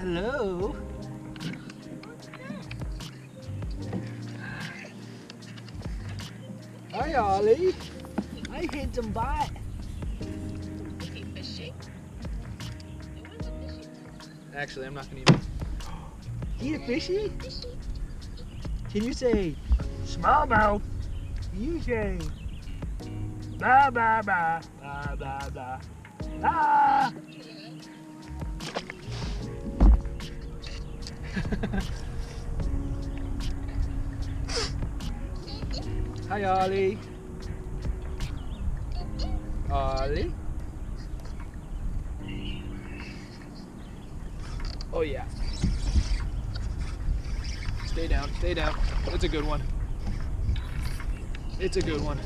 Hello. Hi, Ollie. Hi, handsome bot. Is he fishing? Actually, I'm not gonna even. Eat a fishy? Can you say smallmouth? You say blah blah blah blah blah blah. Ah! Hi, Ollie. Ollie. Oh yeah. Stay down, stay down. It's a good one. It's a good one.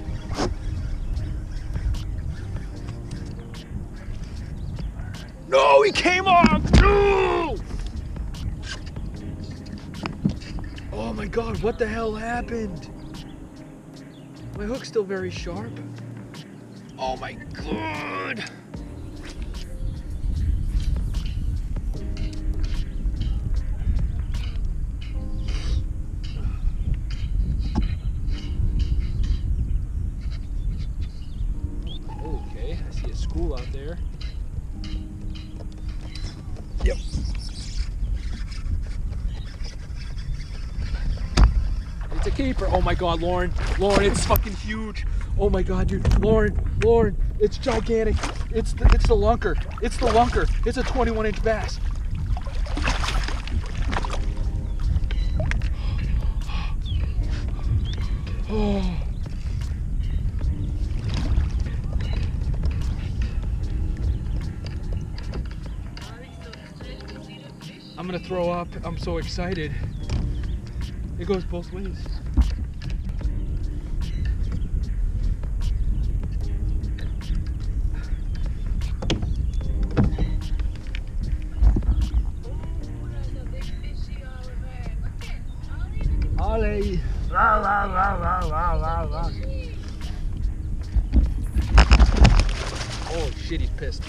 No, he came off! No! Oh my God, what the hell happened? My hook's still very sharp. Oh my God! Okay, I see a school out there. Yep. It's a keeper. Oh my God, Lauren. Lauren, it's fucking huge. Oh my God, dude. Lauren, it's gigantic. It's the lunker. It's the lunker. It's a 21-inch bass. Oh. I'm gonna throw up. I'm so excited. It goes both ways. Ollie. La la la la la la la. Oh shit, he's pissed.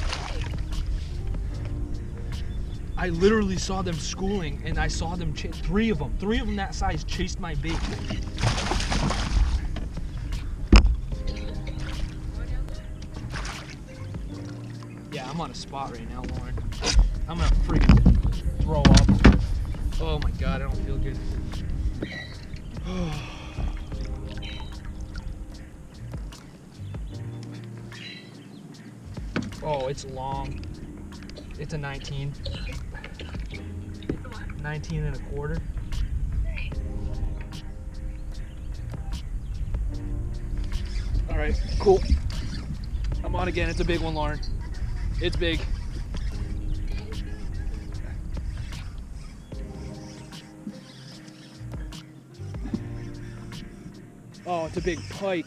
I literally saw them schooling, and I saw them three of them that size chased my bait. Yeah, I'm on a spot right now, Lauren. I'm gonna freaking throw up. Oh my God, I don't feel good. Oh, it's long. It's a 19. 19 and a quarter. All right, cool. I'm on again. It's a big one, Lauren. It's big. Oh, it's a big pike.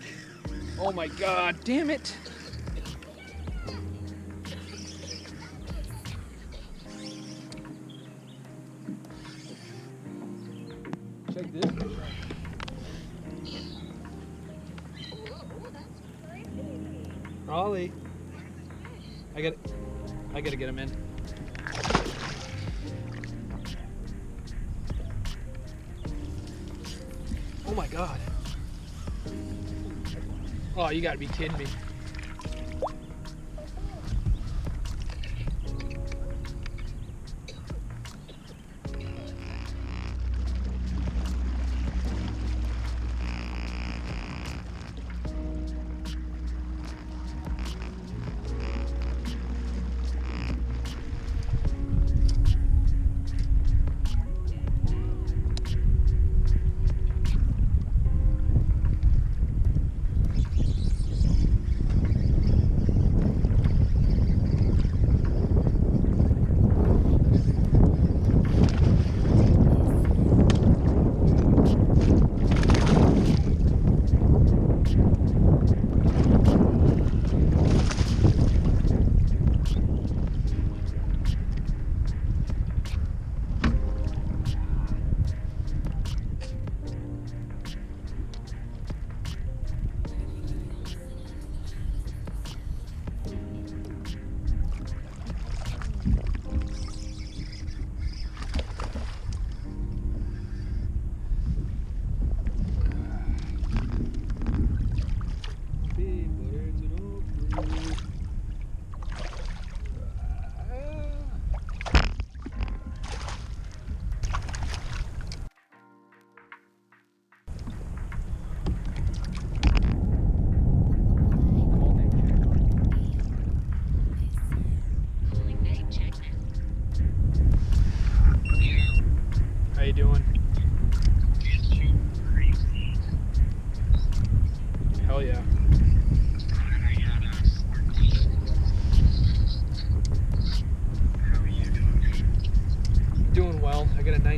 Oh my God, damn it. Check this fish out. Ollie. I gotta get him in. Oh my God. Oh, you gotta be kidding me.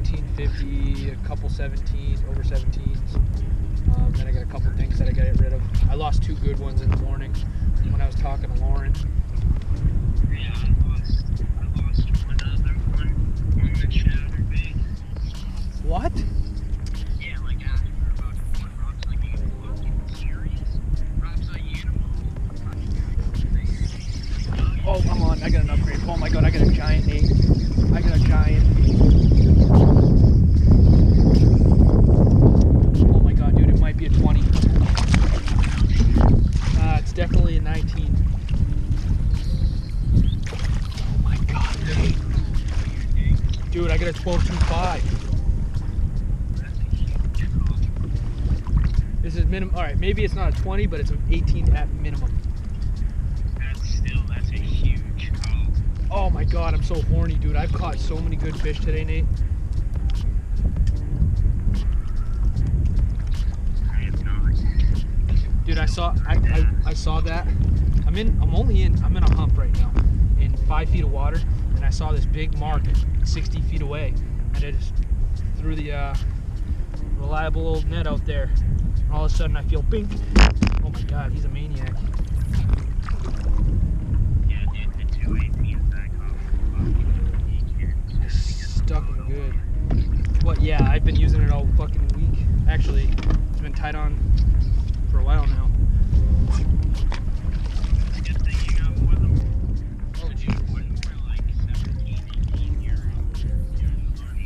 1950, a couple 17s, over 17s. Then I got a couple things that I got to get rid of. I lost 2 good ones in the morning when I was talking to Lauren. Yeah, I lost one other one on the chatterbait. What? Yeah, like after about 4 Rob's like, are you fucking serious? Rob's like, animal. Oh, I'm on. I got an upgrade. Oh my god, I got a giant 8. I got a giant. Oh my god, dude, it might be a 20. It's definitely a 19. Oh my god, Nate. Dude, I got a 12.25. This is minimum. Alright, maybe it's not a 20, but it's an 18 at minimum. That's a huge haul. Oh my god, I'm so horny, dude. I've caught so many good fish today, Nate. I have not. Dude, I saw that. I'm in a hump right now in 5 feet of water, and I saw this big mark 60 feet away, and I just threw the reliable old net out there. And all of a sudden I feel bink. Oh my god, he's a maniac. Yeah, dude, the 218s back off. I stuck him good. But yeah, I've been using it all fucking week. Actually, it's been tied on for a while now. It's a good thing you got more than one. Oh, dude, wouldn't more like 17, 18 you're in the marsh?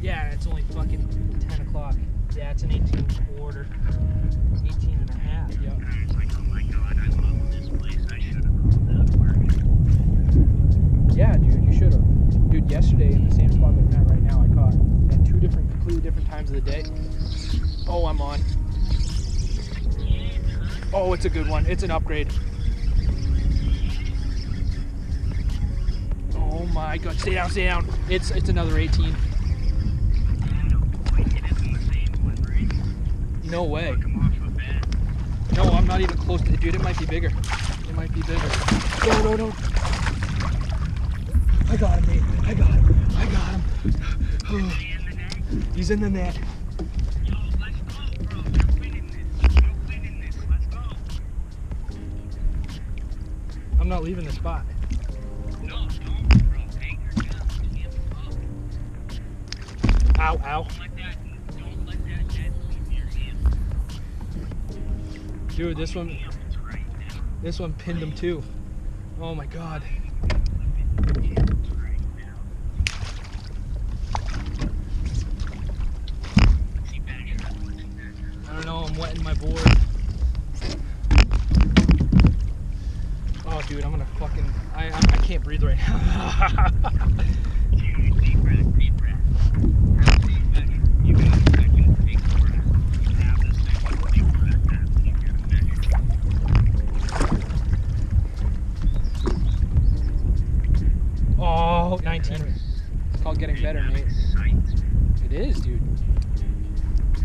Yeah, it's only fucking 10 o'clock. Yeah, it's an 18 quarter. 18 and a half, yep. I was like, oh my god, I love this place. I should have called that work. Yeah, dude, you should have. Dude, yesterday in the same spot that I'm at right now, I caught at 2 completely different times of the day. Oh, I'm on. Oh, it's a good one. It's an upgrade. Oh my god, stay down, stay down. It's another 18. No way. No, I'm not even close to it, dude. It might be bigger. It might be bigger. No. I got him, mate. I got him. Oh. He's in the net. Yo, let's go, bro. You're winning this. Let's go. I'm not leaving the spot. No, don't, bro. Anchor down. Ow. Don't let that net leave your hand. Dude, this one pinned him too. Oh my god. I don't know, I'm wetting my board. Oh dude, I'm gonna fucking I can't breathe right now. Dude, deep breath. You got a second big breath. You have a second big breath after you get a measure. Oh, 19. It's called getting better, mate. It is, dude.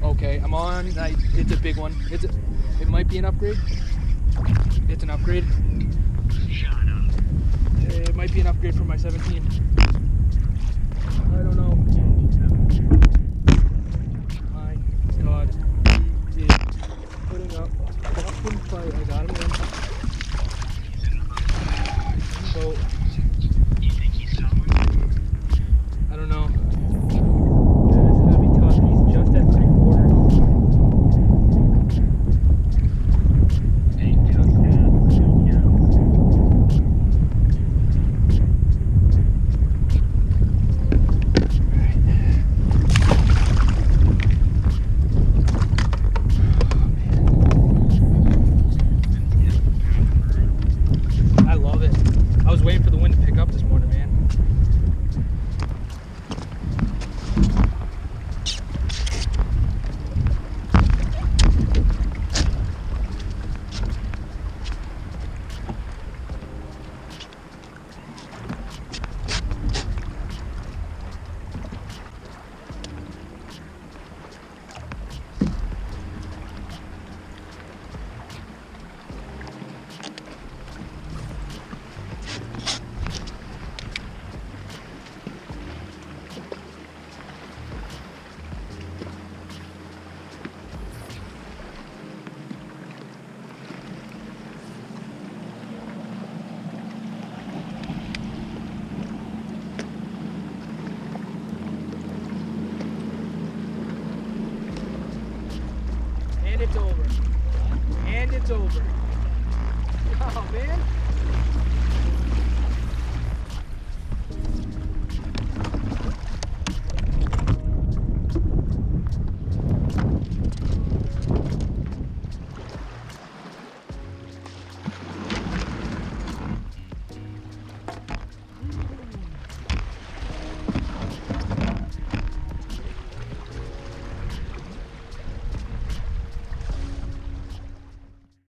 Okay, I'm on. It's a big one. It might be an upgrade. It's an upgrade. Shut up. It might be an upgrade from my 17. I don't know. My god. He is putting up a fucking fight. I got him in. So, You think he's selling? I don't know. Yeah, this is gonna be tough. He's just at 3/4. Hey, just it's over. And it's over. Oh, man.